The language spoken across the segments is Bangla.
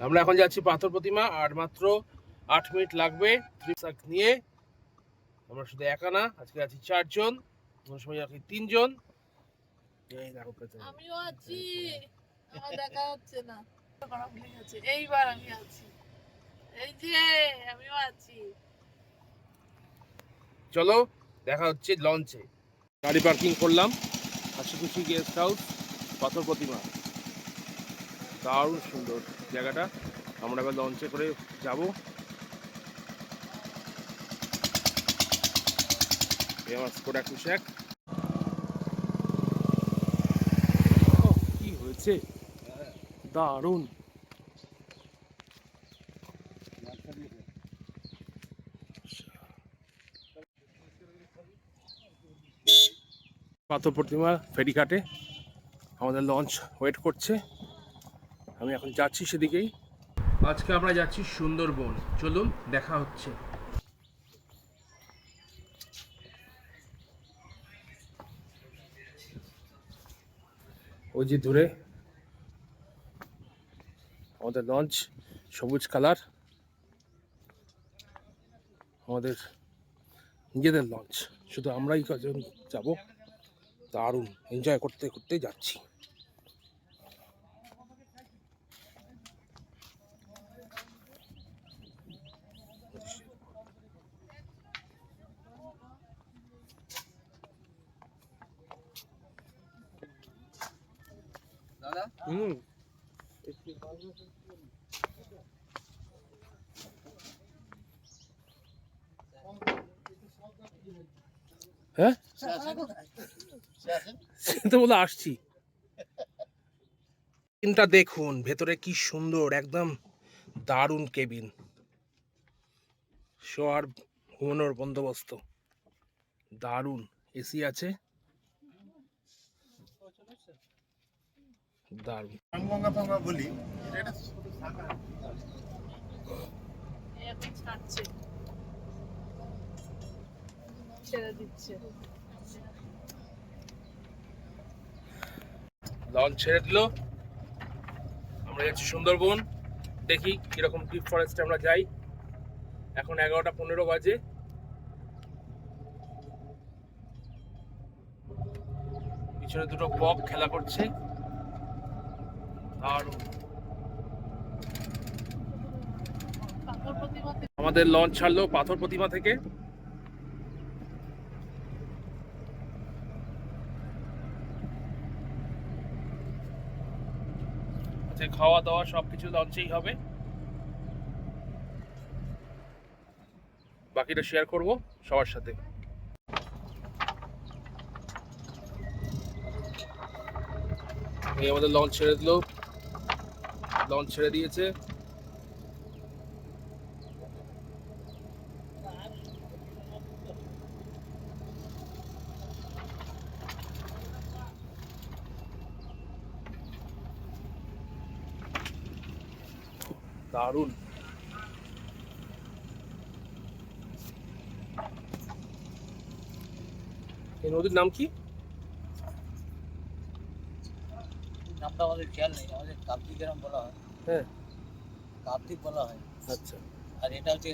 আমরা এখন যাচ্ছি পাথর প্রতিমা, আর মাত্র 8 মিনিট লাগবে। নিয়ে আমরা শুধু একা না, আজকে আছি 4 জন, কোন সময় আছি 3 জন। আমিও আছি, আমার দেখা হচ্ছে না, ভুলে গেছে। এইবার আমি আছি, এই যে আমিও আছি। চলো দেখা হচ্ছে লঞ্চে। গাড়ি পার্কিং করলাম, আশিকুশি গেস্ট হাউস, পাথর প্রতিমা। দারুণ সুন্দর জায়গাটা। আমরা এবার লঞ্চে করে যাব। আমার স্কোডা কুশাক। কি হয়েছে, দারুণ। পাথর প্রতিমা ফেরিঘাটে আমাদের লঞ্চ ওয়েট করছে, আমি এখন যাচ্ছি সেদিকেই। আজকে আমরা যাচ্ছি সুন্দরবন, চলুন দেখা হচ্ছে। ওই যে দূরে আমাদের লঞ্চ, সবুজ কালার, আমাদের নিজেদের লঞ্চ, শুধু আমরাই কজন যাব। দারুণ এনজয় করতে করতে যাচ্ছি। দাদা হ্যাঁ তো বলে আসছি। কেবিনটা দেখুন ভেতরে কি সুন্দর, একদম দারুণ কেবিন, শোয়ার ঘুমানোর বন্দোবস্ত দারুণ, এসি আছে, দারুণ। বলি ছেড়ে দিচ্ছে। লঞ্চ ছেড়ে দিল, আমরা যাচ্ছি সুন্দরবন। দেখি কিরকম ডিপ ফরেস্টে আমরা যাই। এখন 11টা 15 বাজে। পিছনে দুটো বক খেলা করছে, আর আমাদের লঞ্চ ছাড়লো পাথর প্রতিমা থেকে। খাওয়া দাওয়া সবকিছু লঞ্চেই হবে, বাকিটা শেয়ার করব সবার সাথে। এই আমাদের লঞ্চ ছেড়ে দিল, লঞ্চ ছেড়ে দিয়েছে। দারুণ। এই নদীর নাম কি? নামটা আমাদের খেয়াল নেই, আমাদের কার্তিক গ্রাম বলা হয়। হ্যাঁ, কার্তিক বলা হয়। আচ্ছা, আর এটা হচ্ছে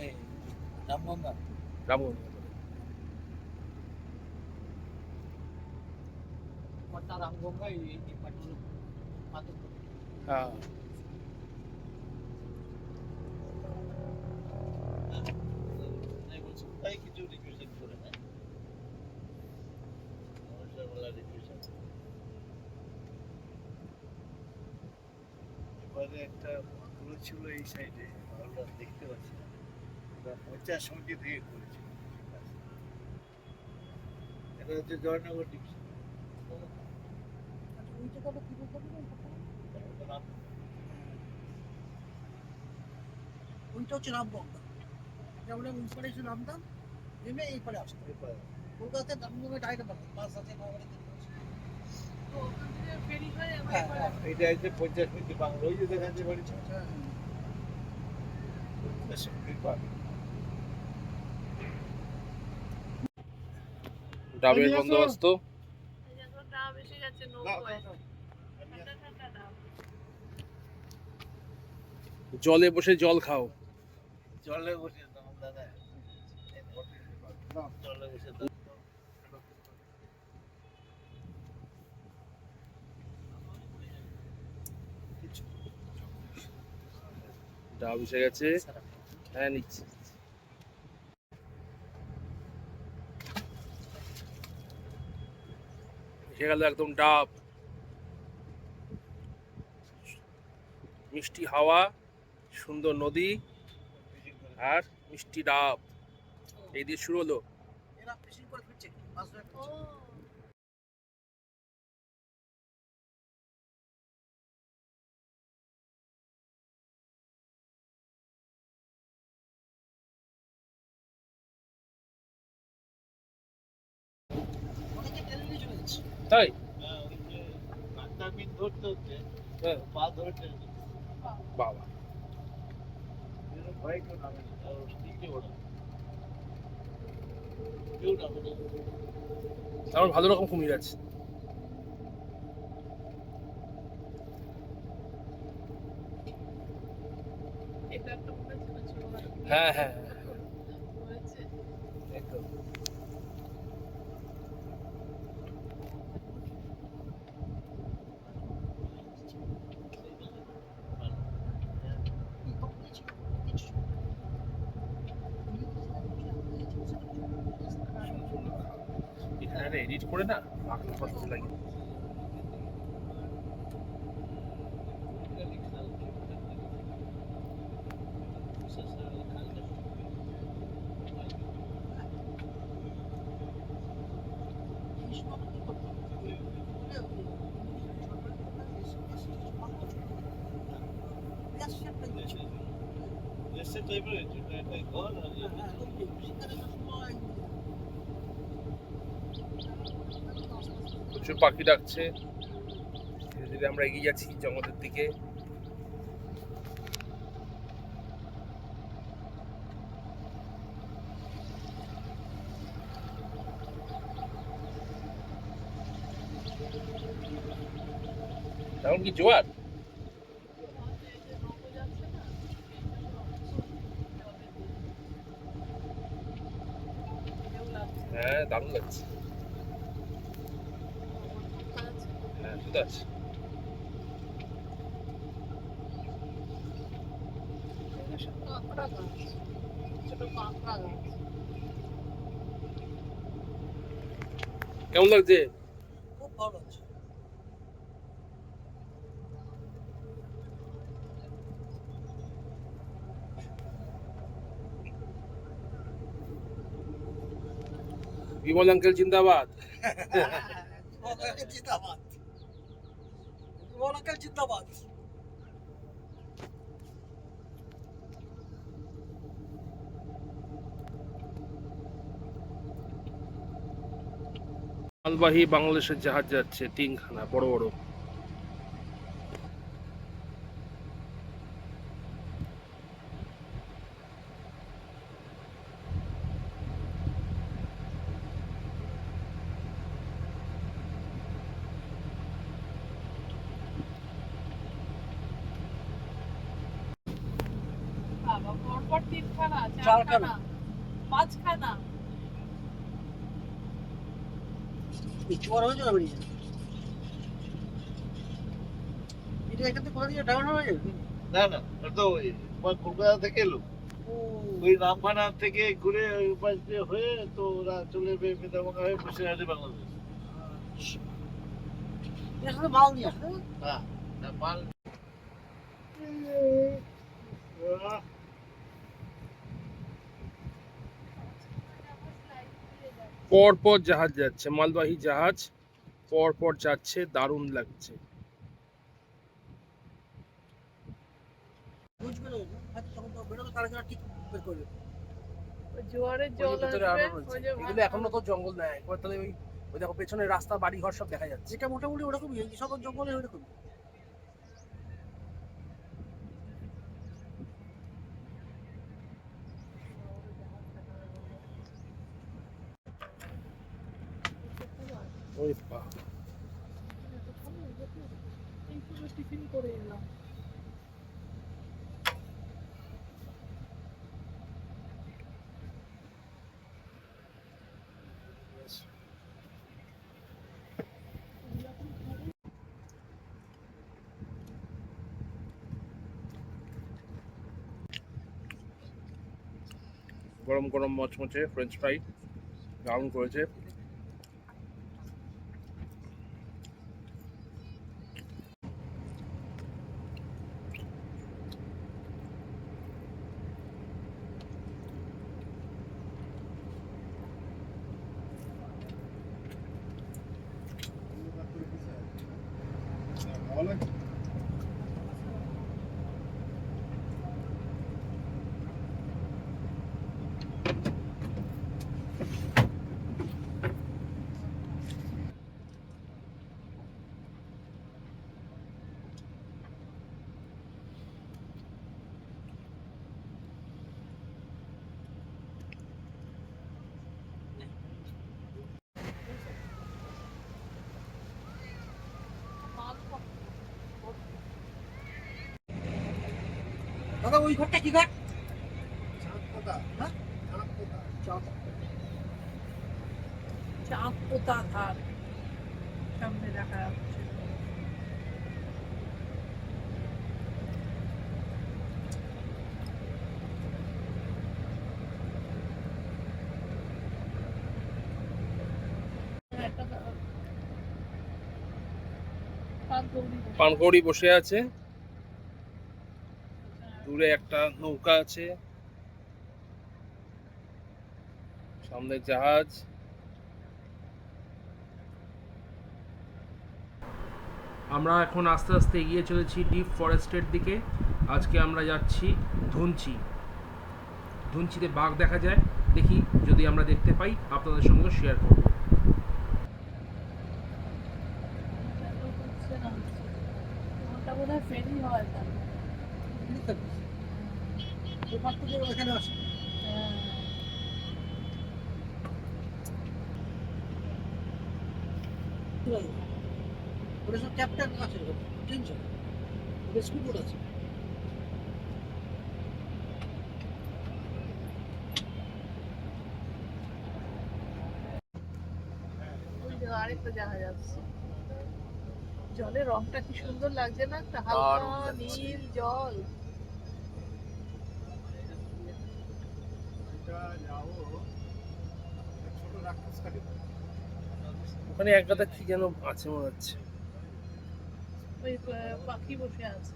রামগঙ্গা। রামগঞ্জ। রামগঙ্গা হ্যাঁ, কিছু রিকুয়েশন করে নেয়, এবারে একটা করেছিল এই সাইডে, আমরা দেখতে পাচ্ছি না, 50 মিনিট থেকে করেছিল। এটা হচ্ছে জয়নগর ডিভিশন। ওইটা হচ্ছে রামগঙ্গা, যেমন ওই পারে এসে নামতাম, নেমে এই পারে আসতাম। কলকাতাতে রামগঙ্গা ডাইরেক্ট বাস আছে, এটা হচ্ছে 50 মিনিট বাংলা, ওই যে দেখা যাচ্ছে বাড়ি ডাবের বন্দোবস্ত। ডাব এসে গেছে নৌকোয়। জলে বসে জল খাও। জলে বসে দাম দাদা, জলে বসে দাম। ডাব এসে গেছে। হ্যাঁ নিচ্ছি। এসে গেল একদম ডাব। মিষ্টি হাওয়া, সুন্দর নদী আর মিষ্টি ডাব, এই দিয়ে শুরু হলো। এরা ফিশিং করে ফিরছে, মাছ ধরে ও ফিরছে। অনেকে টেনে নিয়ে চলে যাচ্ছে। তাই? হ্যাঁ, ওই যে কাঁটা মিন ধরতে হচ্ছে, হ্যাঁ। পা ধরে টেনে নিচ্ছে। বাবা, এরা ভয় কেউ নামে না, আর স্টিকে ওরা কেউ নামে না। আমার ভালো রকম কুমির আছে। এটা একটা মনে ছিল ছোট হ্যাঁ হ্যাঁ হয়েছে। একদম। এই তখনই ছিল, কিছু এখানে এডিট করে না মাখলে কত লাগে। দেশের টাইপের হয়েছে, এটা ঘর আর প্রচুর পাখি ডাকছে। ধীরে ধীরে আমরা এগিয়ে যাচ্ছি জঙ্গলের দিকে। এখন কি জোয়ার? হ্যাঁ দারুণ লাগছে। হ্যাঁ ঠিক আছে। কেমন লাগছে? খুব ভালো লাগছে। বিমল আঙ্কেল জিন্দাবাদ। জিন্দাবাদ, ওনাকে জিন্দাবাদ। মালবাহী বাংলাদেশের জাহাজ যাচ্ছে 3খানা বড় বড়। বাবা পরপর 3খানা, 4খানা, 5খানা। একটু বড় হয়ে যাবে বেরিয়ে যাবে। এটা এখান থেকে কোথা দিয়ে ডাউন হয়ে যাবে? না না, ওটা ওই তোমার কলকাতা থেকে এলো, ওই রামখানা থেকে ঘুরে ওই পাশ দিয়ে হয়ে তো ওরা চলে যাবে মেদাভাঙা হয়ে বসিরহাটে বাংলাদেশ। এর সাথে মাল নিয়ে আসবে। হ্যাঁ, না মাল পর পর জাহাজ যাচ্ছে, মালবাহী জাহাজ পর পর যাচ্ছে, দারুণ লাগছে। বুঝবে না, হয়তো তখন তো বেরোবে, তার আগে ঠিক বের করবে। জোয়ারের জল আসবে ওই যে এগুলো এখনো তো জঙ্গল নাই, একবার তাহলে ওই ওই দেখো পেছনে রাস্তা বাড়ি ঘর সব দেখা যাচ্ছে। যেটা মোটামুটি ওরকমই, এই সব জঙ্গলে ওরকমই। ওই বাবা, এইভাবে টিফিন করে এলাম। গরম গরম মচমচে ফ্রেঞ্চ ফ্রাই দারুণ করেছে। দাদা ওই ঘরটা কি ঘর? হ্যাঁ? চাঁদ পোতা ঘাট সামনে দেখা যাচ্ছে। পানকৌড়ি বসে আছে, দূরে একটা নৌকা আছে, সামনে জাহাজ। আমরা এখন আস্তে আস্তে এগিয়ে চলেছি ডিপ ফরেস্টের দিকে। আজকে আমরা যাচ্ছি ধুনচি। ধুনচিতে বাঘ দেখা যায়, দেখি যদি আমরা দেখতে পাই আপনাদের সঙ্গে শেয়ার করব। বোধহয় ফেরি হয় তাহলে। ওখান থেকে ওখানে আসে। ওটা সব ক্যাপ্টেন আছে, টেনশন ওটা স্কুল আছে। ওই যে আরেকটা জাহাজ আছে, জলের রংটা কি সুন্দর লাগছে না, একটা হালকা দারুণ লাগছে। নীল জল। ওখানে এক গাদা কি যেন আছে মনে হচ্ছে। ওই পাখি বসে আছে,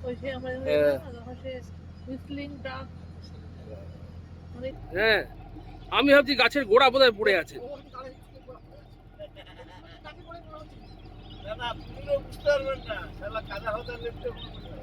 ওই যে আমরা হ্যাঁ। তখন সে হুইসলিং ডাক। হ্যাঁ, আমি ভাবছি গাছের গোড়া বোধহয় পড়ে আছে। না না, পুরো বুঝতে পারবেন না, শালা কাদা হতে লেপটে বুঝতে পারবেন।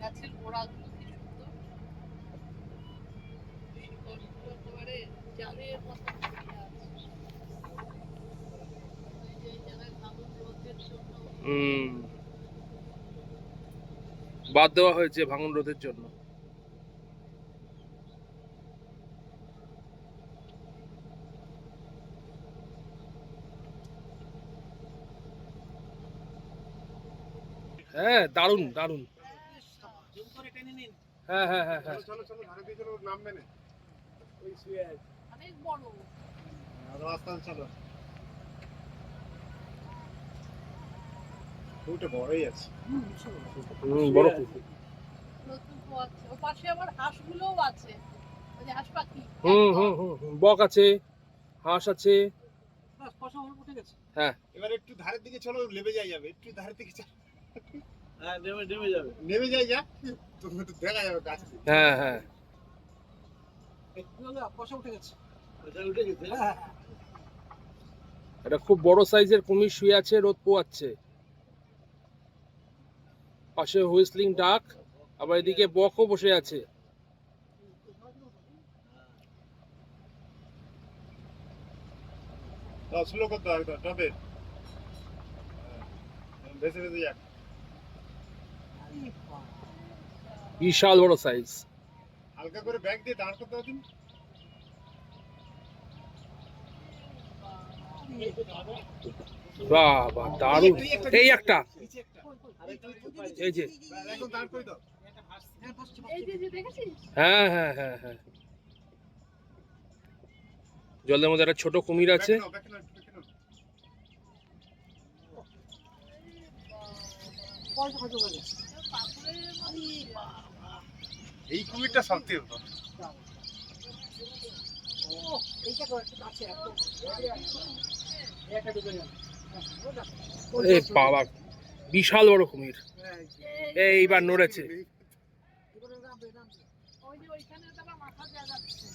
গাছের গোড়াগুলো কি সুন্দর, শিকড়গুলো একেবারে জালের মতো ছড়িয়ে আছে। ওই যে এই জায়গায় ভাঙন রোধের জন্য বাদ দেওয়া হয়েছে ভাঙন রোধের জন্য। হ্যাঁ, দারুণ দারুণ। হ্যাঁ হ্যাঁ হ্যাঁ হ্যাঁ। অনেক বড়। আরো আস্তে আস্তে চলো। ওটা বড়ই আছে। বড় পুকুর। নতুন তো আছে, ও পাশে আবার হাঁসগুলোও আছে, ওই যে হাঁস পাখি। বক আছে, হাঁস আছে। পয়সা আমার উঠে গেছে। হ্যাঁ, এবার একটু ধারের দিকে চলো, নেমে যাবে, একটু ধারের দিকে চলো। হ্যাঁ, নেমে যাবে, নেমে যা তো দেখা যাবে গাছ। হ্যাঁ হ্যাঁ, পয়সা উঠে গেছে। পয়সা উঠে গেছে। হ্যাঁ এটা খুব বড় সাইজের কুমির শুয়ে আছে, রোদ পোয়াচ্ছে। পাশে হুইসলিং ডাক, আবার এদিকে বকও বসে আছে। স্লো করতে হবে তবে ভেসে ভেসে যাক। বিশাল বড় সাইজ। হালকা করে ব্যাগ দিয়ে দাঁড় করতে হবে। বাহ বাহ, দারুণ। এই একটা, এই যে, এই যে দেখেছিস? হ্যাঁ হ্যাঁ হ্যাঁ হ্যাঁ, জলের মধ্যে একটা ছোট কুমির আছে। এই কুমিরটা সত্যি এ বাবা, বিশাল বড় কুমির, এইবার নড়েছে। ওই যে ওইখানে তো আবার মাথা জায়গা আছে।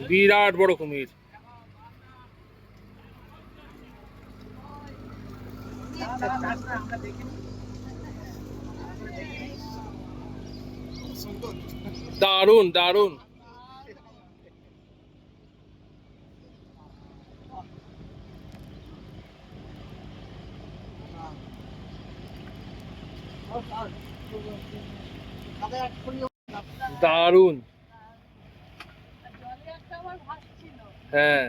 বিরাট বড় কুমির। দারুণ দারুণ। দারুণ, জলে একটা আবার ভাসছিল। হ্যাঁ।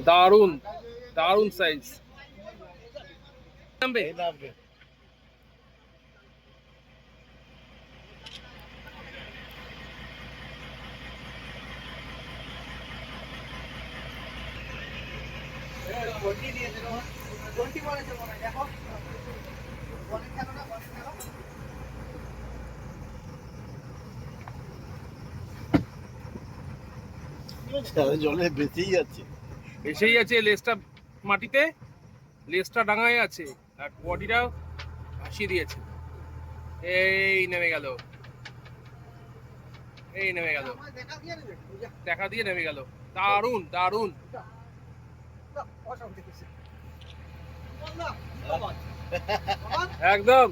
দারুণ। দারুণ দারুণ সাইজ। নামবে? জলে বেঁচেই যাচ্ছে। এসেই আছে, লেজটা মাটিতে, লেজটা ডাঙায় আছে, আর বডিটা ভাসিয়ে দিয়েছে। এই নেমে গেল, এই নেমে গেল, দেখা দিয়ে নেমে গেল। দারুণ দারুণ। একদম।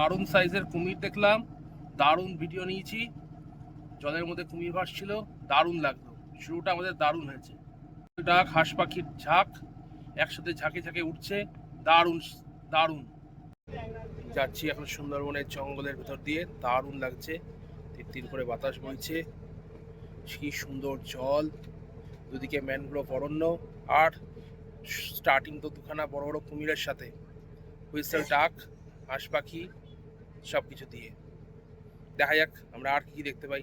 দারুণ সাইজের কুমির দেখলাম, দারুণ ভিডিও নিয়েছি। জলের মধ্যে কুমির ভাসছিল, দারুণ লাগলো। শুরুটা আমাদের দারুণ হয়েছে। ডাক, হাঁস পাখির ঝাঁক একসাথে ঝাঁকে ঝাঁকে উঠছে, দারুণ দারুণ। যাচ্ছি এখন সুন্দরবনের জঙ্গলের ভেতর দিয়ে, দারুণ লাগছে। তির করে বাতাস বইছে, কি সুন্দর জল, দুদিকে ম্যানগ্রোভ অরণ্য, আর স্টার্টিং তো দুখানা বড় বড় কুমিরের সাথে হুইসেল ডাক, হাঁস পাখি, সবকিছু দিয়ে। দেখা যাক আমরা আর কি দেখতে পাই।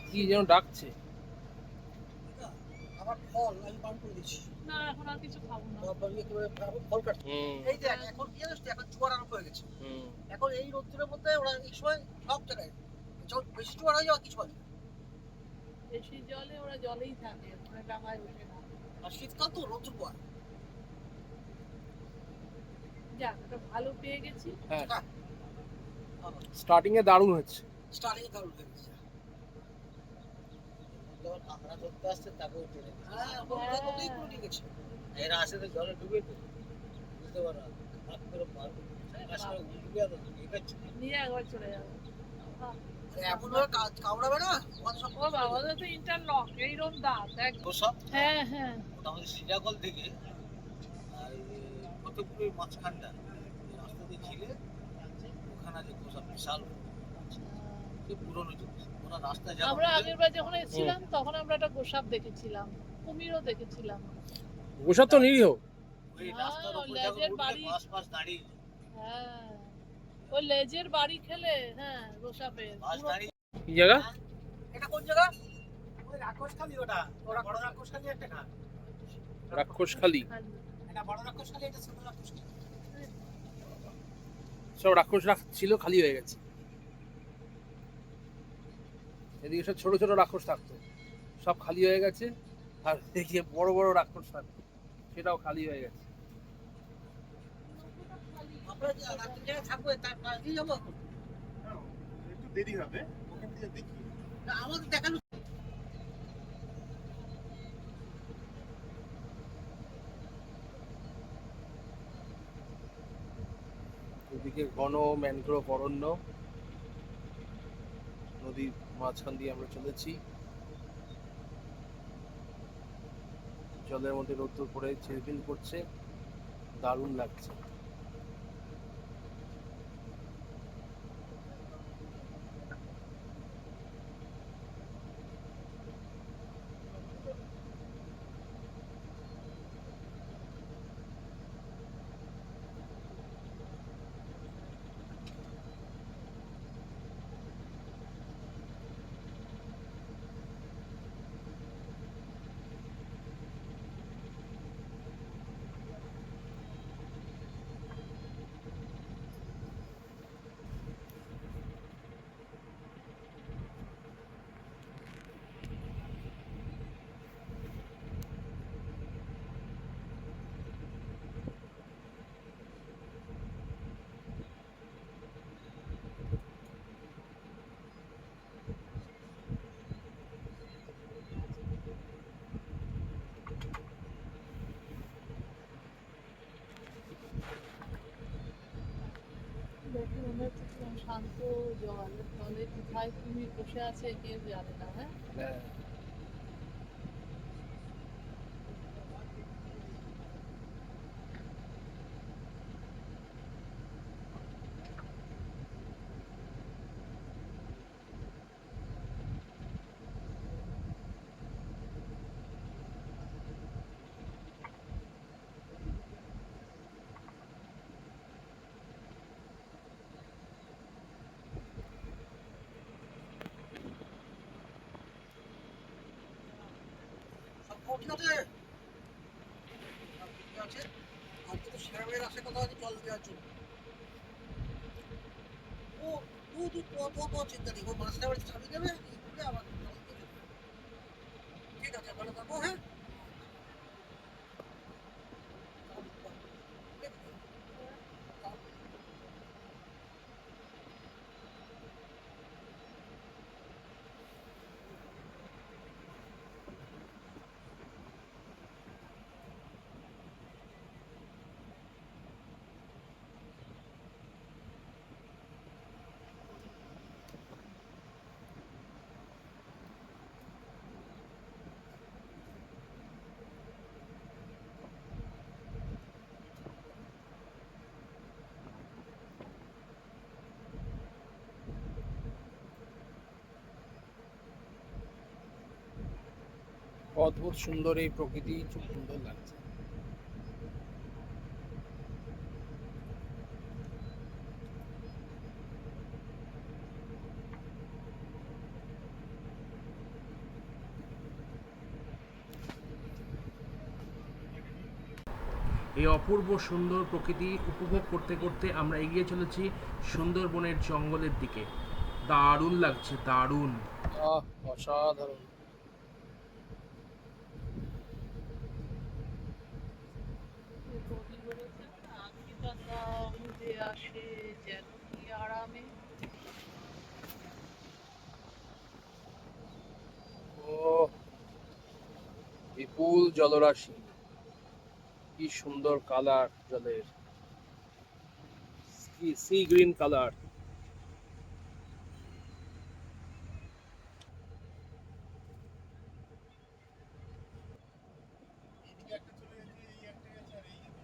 কি যেন ডাকছে। আমার ফল আমি পান করে দিচ্ছি। না এখন আর কিছু খাবো না। ফল কাটছি। এই দেখ এখন কি জানিস তো, এখন জোয়ার আরম্ভ হয়ে গেছে। এখন এই রোদ্দুরের মধ্যে ওরা এই সময় সব জায়গায় যখন বেশি জোয়ার হয়ে যাওয়া কিছু হয় না। বেশি জলে ওরা জলেই থাকে, ওরা ডাঙায় ওঠে না। আর শীতকাল তো রোদ্দুর পড়ে। যাক, এটা ভালো পেয়ে গেছি। হ্যাঁ, স্টার্টিং এ দারুণ হচ্ছে। স্টার্টিং এ দারুণ হয়ে গেছে। যখন কাঁকড়া ধরতে আসছে তাকেও টেনে দিচ্ছে। হ্যাঁ, ওটা করলেই পুরো ঠিক আছে। এরা আসে তো জলে ডুবে তো বুঝতে পারো না, হাত করে মারবে, আসলে ডুবে যাবে, এটা নিয়ে একবার চলে যাবে। এমন ভাবে কামড়াবে না, ও বাবা, ওটা তো ইন্টারলক, এইরকম দাঁত একদম। হ্যাঁ হ্যাঁ, ওটা আমাদের সিরাকল থেকে আর কতগুলো মাঝখানটা রাস্তা দিয়ে ছিলে, ওখানে যে গোসা বিশাল পুরনো জিনিস। ওরা রাস্তায় যাওয়ার আমরা আগের বার যখন এসেছিলাম তখন আমরা একটা গোসাপ দেখেছিলাম, কুমিরও দেখেছিলাম। ওসব তো নিরীহ। ওই রাস্তার উপর যখন লেজের উঠলে বাড়ি। পাশ পাশ দাঁড়িয়ে হ্যাঁ, ওই লেজের বাড়ি খেলে, হ্যাঁ গোসাপের মাছ দাঁড়িয়ে কি জায়গা? এটা কোন জায়গা? ওই রাক্ষসখালী ওটা। ওরা বড় রাক্ষসখালী একটা ঘাট। রাক্ষসখালী। এটা বড় রাক্ষসখালী, এটা ছোট রাক্ষসখালী। সব রাক্ষস ছিল, খালি হয়ে গেছে। এদিকে সব ছোট ছোট রাক্ষস থাকতো, সব খালি হয়ে গেছে। আর এদিকে বড় বড় রাক্ষস থাকতো, সেটাও খালি হয়ে গেছে। আমরা যে রাত্রি জায়গায় থাকবো তার পাশ দিয়ে যাবো এখন? একটু দেরি হবে, ওখান থেকে দেখি। না, আমাদের দেখানো এদিকে ঘন ম্যানগ্রোভ অরণ্য, নদীর মাঝখান দিয়ে আমরা চলেছি। জলের মধ্যে রোদ্দুর পড়ে ঝিলমিল করছে, দারুণ লাগছে। দেখে মনে হচ্ছে কিরকম শান্ত জল, জলে কোথায় তুমি বসে আছে কেউ জানে না। হ্যাঁ, হ্যাঁ, সব খবর ঠিক আছে? সব ঠিক আছে। আজকে তো শেরামের আসে কথা আছে জল দেওয়ার জন্য। ও ও চিন্তা নেই, ও মাছটা বাড়ি চাবি দেবে, ই করবে, আবার জল দিয়ে দেবে। ঠিক আছে, ভালো থাকো, হ্যাঁ? অদ্ভুত সুন্দর এই প্রকৃতি, খুব সুন্দর লাগছে। এই অপূর্ব সুন্দর প্রকৃতি উপভোগ করতে করতে আমরা এগিয়ে চলেছি সুন্দরবনের জঙ্গলের দিকে। দারুণ লাগছে, দারুণ, অসাধারণ। কবি বলেছেন না, আঁখিটা দাও যে আসে যেন কি আরামে। ও, বিপুল জলরাশি, কি সুন্দর কালার জলের, সি গ্রিন কালার। এদিকে একটা চলে গেছে, এই একটা গেছে, আর এই একটা।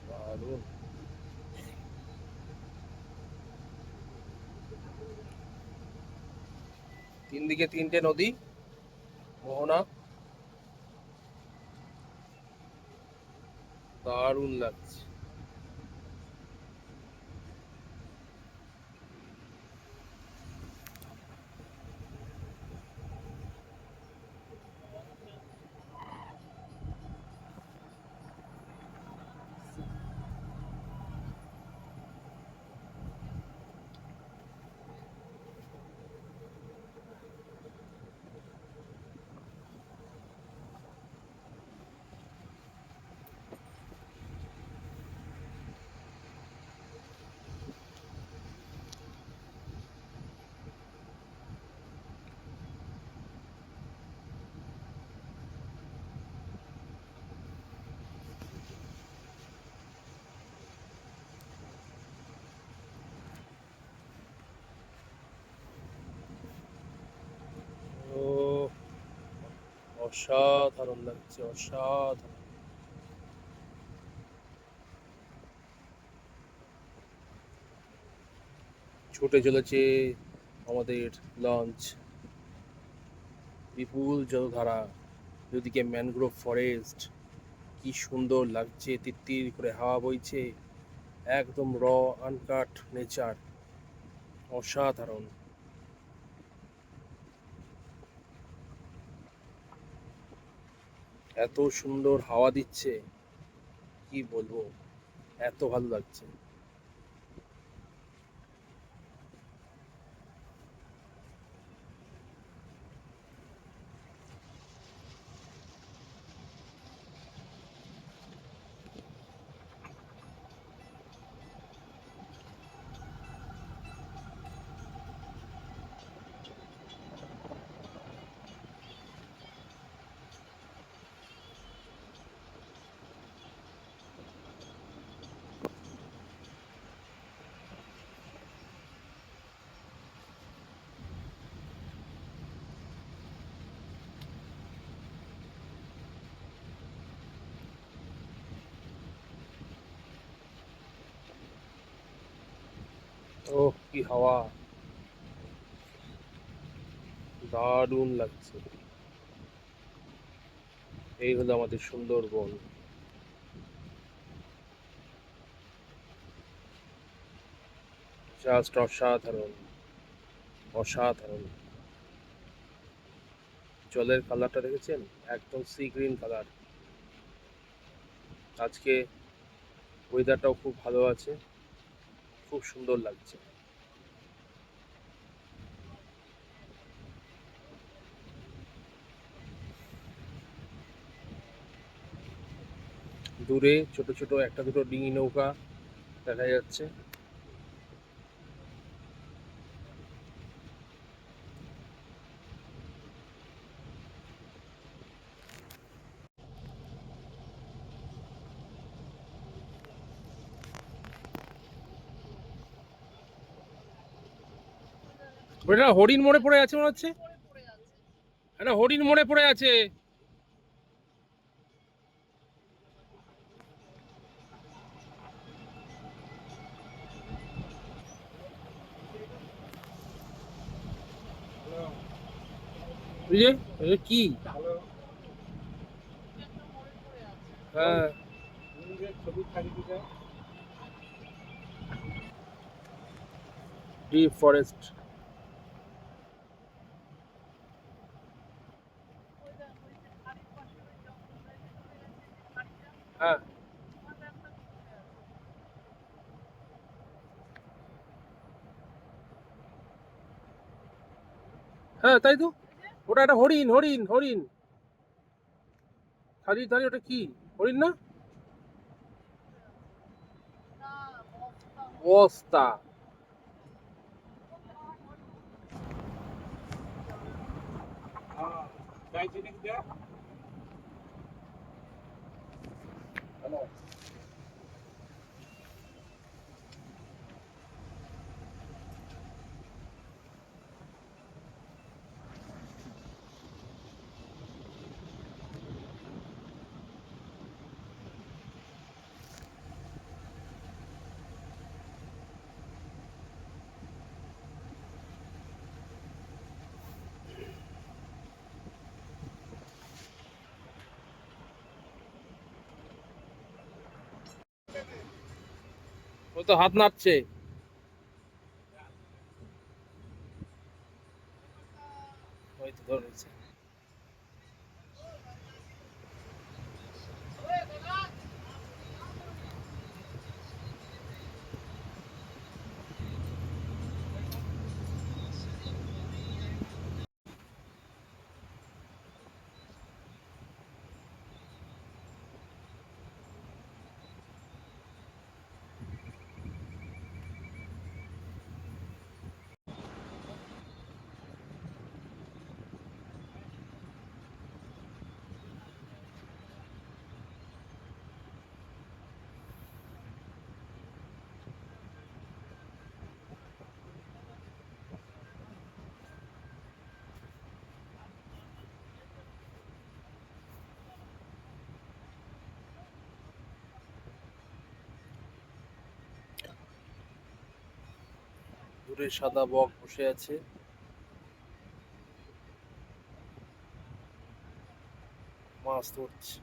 দারুণ। তিন দিকে তিনটে নদী, মোহনা, দারুণ লাগছে। ও, অসাধারণ লাগছে, অসাধারণ। ছুটে চলেছে আমাদের লঞ্চ, বিপুল জলধারা, দুদিকে ম্যানগ্রোভ ফরেস্ট, কি সুন্দর লাগছে, তিত্তির করে হাওয়া বইছে, একদম আনকাট নেচার, অসাধারণ। এত সুন্দর হাওয়া দিচ্ছে, কি বলবো, এত ভালো লাগছে। ওহ, কি হাওয়া, দারুণ লাগছে। এই হলো আমাদের সুন্দরবন, জাস্ট অসাধারণ, অসাধারণ। জলের কালারটা দেখেছেন, একদম সি গ্রিন কালার। আজকে ওয়েদারটাও খুব ভালো আছে, খুব সুন্দর লাগছে। দূরে ছোট ছোট একটা দুটো ডিঙি নৌকা দেখা যাচ্ছে। ওটা হরিণ মরে পড়ে আছে মনে হচ্ছে, পড়ে পড়ে আছে। একটা হরিণ মরে পড়ে আছে। বুঝলে এটা কি? কি একটা মরে পড়ে আছে। হ্যাঁ, ছবি ছাড়িয়ে দেয়। Deep forest. ওই যে বাড়ির পাশে ওই জঙ্গলটা যে চলে গেছে যে বাড়িটা, হ্যাঁ ওখানে একটা পড়ে আছে। হ্যাঁ, তাই তো, এই যে ওটা একটা হরিণ, হরিণ, হরিণ। দাঁড়িয়ে দাঁড়িয়ে, ওটা কি হরিণ না? না, বস্তা বস্তা। হ্যাঁ, টাইটানিক দেখ। হ্যালো। ও তো হাত নাড়ছে। ওই তো ধরেছে। দূরে সাদা বক বসে আছে। মাছ ধরছে।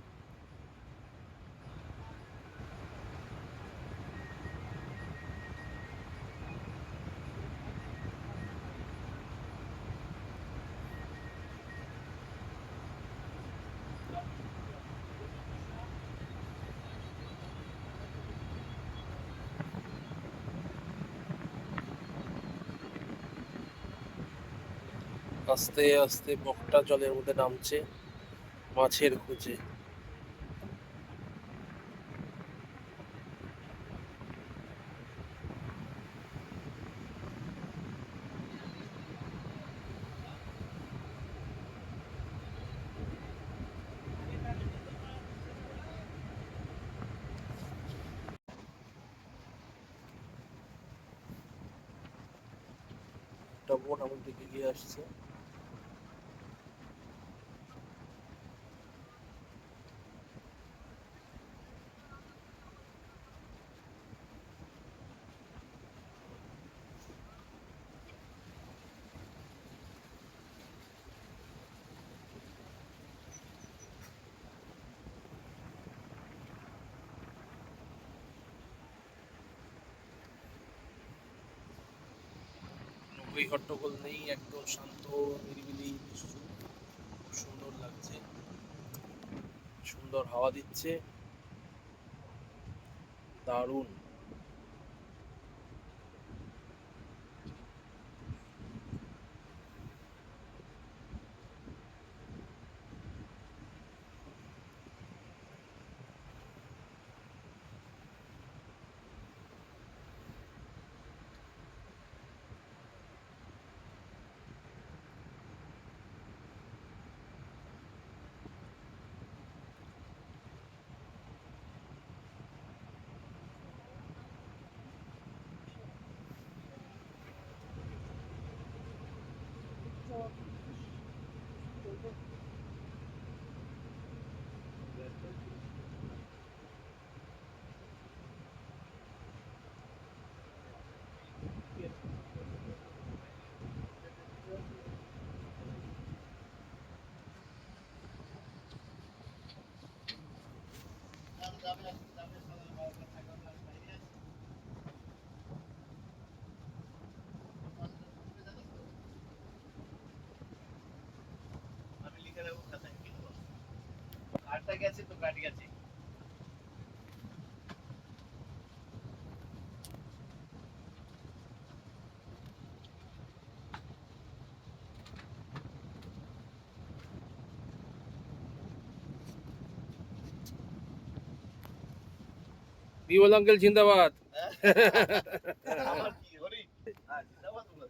আস্তে আস্তে বকটা জলের মধ্যে নামছে মাছের খোঁজে। একটা বোট আমাদের দিকে এগিয়ে আসছে। ওই হট্টগোল নেই, একদম শান্ত নিরিবিলি দৃশ্য। খুব সুন্দর লাগছে, সুন্দর হাওয়া দিচ্ছে, দারুণ। আমি লিখে রাখবো খাতায়, কি করবো? কার্ডটা গেছে তো, কার্ড গেছে। বিমল আঙ্কেল জিন্দাবাদ। আমার কি হরি? হ্যাঁ, জিন্দাবাদ বলো।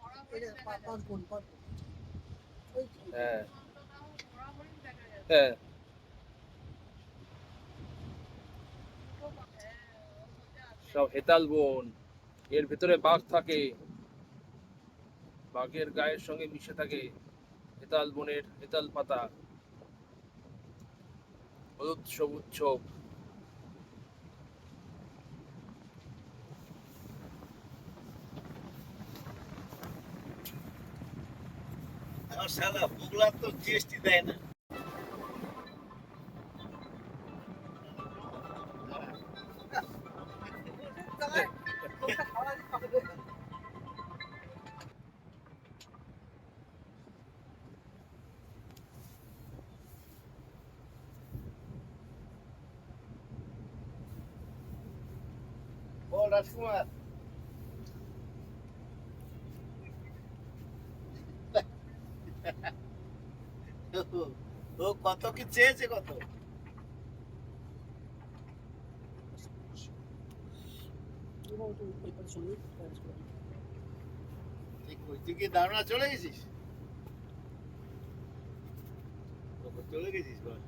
মরা হরিণ দেখা যাচ্ছে। হ্যাঁ মরা হরিণ দেখা যাচ্ছে। হ্যাঁ। সব হেতাল বন, এর ভেতরে বাঘ থাকে, বাঘের গায়ের সঙ্গে মিশে থাকে হেতাল বনের হেতাল পাতা, হলুদ সবুজ ছোপ। আমার শালা বগুড়ার তো জিএসটি দেয় না। কলকাতায় কোনটা খাওয়া যাবে? বল রাজকুমার। ও কত কি চেয়েছে কত? ঠিক কই, তুই কি দারুণা চলে গেছিস? চলে গেছিস বল।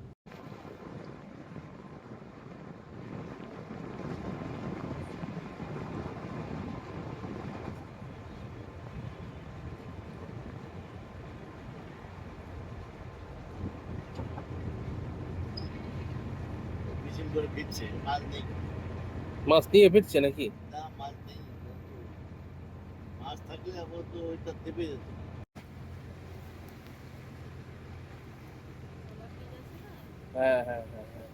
মিছিল করে ফিরছে, মাল নেই। মাছ নিয়ে ফিরছে নাকি? না মাছ নেই, মাছ থাকলে আবার তো ওইটা দেবে যেত। হ্যাঁ হ্যাঁ হ্যাঁ হ্যাঁ।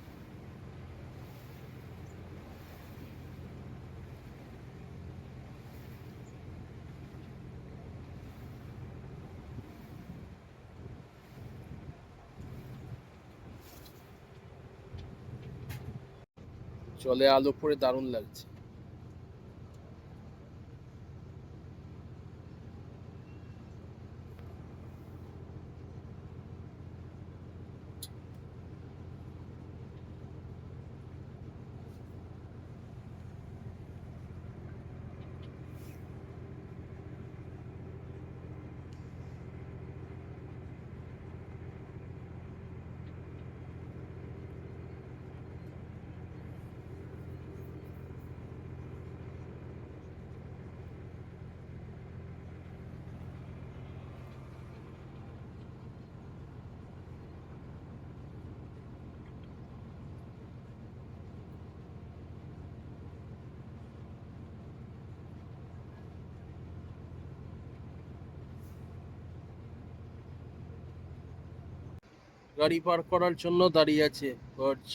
জলে আলো পড়ে দারুণ লাগছে। গাড়ি পার্ক করার জন্য দাঁড়িয়ে আছে বার্জ।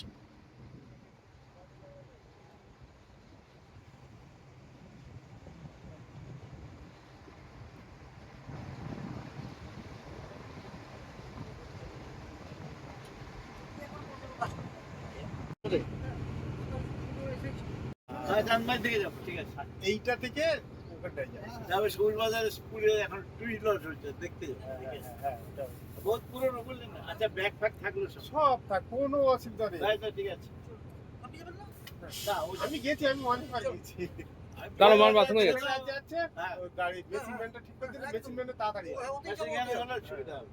চাঁদমাই থেকে যাবো, ঠিক আছে। এইটা থেকে ওখানটায় যাই। যাবে স্কুল বাজার, স্কুলে এখন টুইলার চলছে, দেখতে যাবো, ঠিক আছে। বহুত পুরনো বললেন না? আচ্ছা ব্যাগ ফ্যাগ থাকলো সব? সব থাক, কোনো অসুবিধা নেই। তাই তো, ঠিক আছে। না, ওই আমি গেছি, আমি অনেকবার গেছি। তাহলে আমার বাথরুমে গেছে। যাচ্ছে, হ্যাঁ। ওই গাড়ি বেসিন ভ্যানটা ঠিক করে দিলে বেসিন ভ্যানটা তাড়াতাড়ি আসে। বেশি গেলে হলে সুবিধা হবে।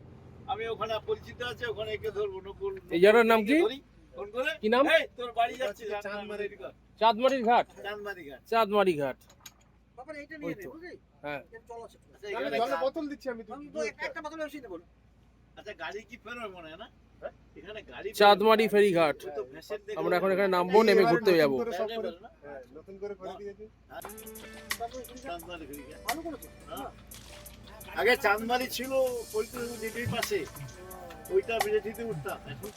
আমি ওখানে পরিচিত আছে, ওখানে একে ধরবো, নকুল। এই জায়গাটার নাম কি? ধরি, ফোন করে। কি নাম? এই, তোর বাড়ি যাচ্ছি, চাঁদমারি। চাঁদমারির ঘাট। চাঁদমারি ঘাট। চাঁদমারি ঘাট। ওই তো। হ্যাঁ। আচ্ছা, তাহলে এখানে জলের বোতল দিচ্ছি আমি আচ্ছা, গাড়ি কি ফেরোয় মনে হয় না? এখানে গাড়ি চাঁদমারি ফেরিঘাট। ওই তো ভেসেল দেখে আমরা এখন এখানে নামবো, নেমে ঘুরতে যাবো। নতুন করে সব ফেলে করে- ফেলে না? হ্যাঁ, নতুন করে করে দিয়েছে। চাঁদমারি ফেরিঘাট। হ্যাঁ। আগে চাঁদমারি ছিল পরিচিত দিদির পাশে, ওইটা বিজেপিতে উঠতাম। এখন